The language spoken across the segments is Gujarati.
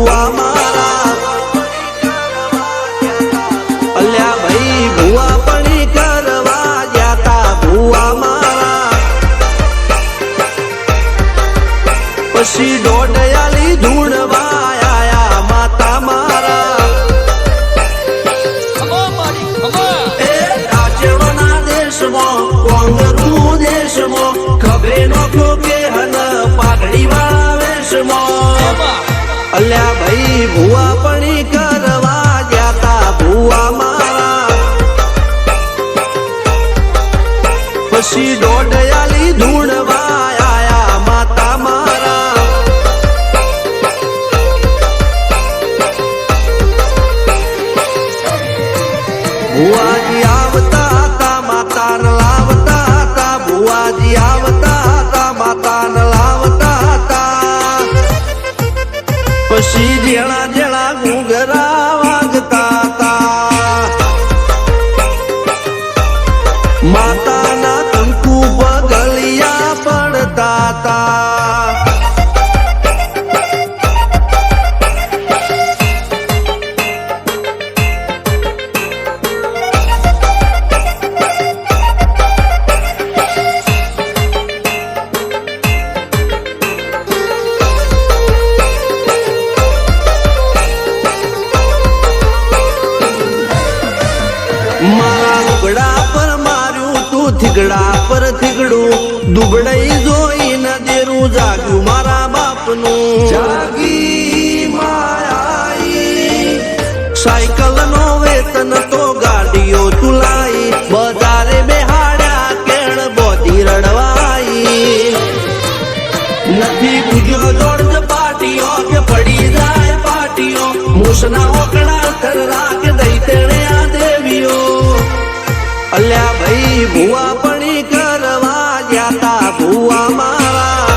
ભુવા મારા અલ્યા ભાઈ ભુવા પણી કરવા જાતા ભુવા મારા પછી દોડયાલી ધૂણવા આયા માતા મારા એ રાજવના દેશમાં કોંગરું દેશમાં ખભે નોખો કે હન પાઘડી વાળા વેશમાં અલ્યા ભાઈ ભુવા પણી કરવા જાતા ભુવા મારા પછી દોડયાલી ધૂણવા આયા માતા મારા ભુવાજી આવતા હતા માતાને લાવતા હતા ભુવાજી આવતા હતા માતાને લાવતા હતા પછી જેણા જેણા ઘૂંઘરા વાગતા હતા માતાના કંકુ પગલિયા પડતા હતા મારા લુગડા પર માર્યું તું થીગડા પર થીગડું દુબળઈ જોઈને દેરું જાગ્યું મારા બાપનું જાગી માયાઈ સાયકલ નો વેતન તો ગાડીઓ તુલાઈ બજારે બેહાડ્યા કેણ બોધી રડવાઈ નથી બુજ્યો જોડ પાટીઓ કે પડી જાય પાટીઓ મૂસના ઓકડા થરા કે દઈ તેણે આ દેવીઓ અલ્યા ભાઈ ભુવા પણી કરવા જાતા ભુવા મારા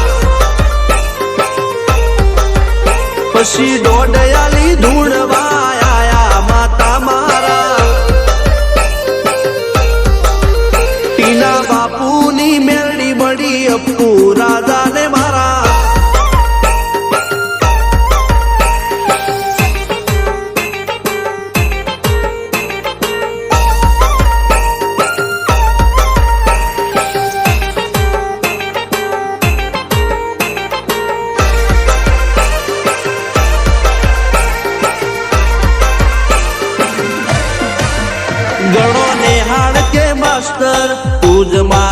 પછી દોડયાલી ધૂણવા આયા માતા મારા ટીના બાપુની મેરડી બળી અપ્પુ રાજાને મારા ગણો ને હાડ કે માસ્ટર તું જ મારું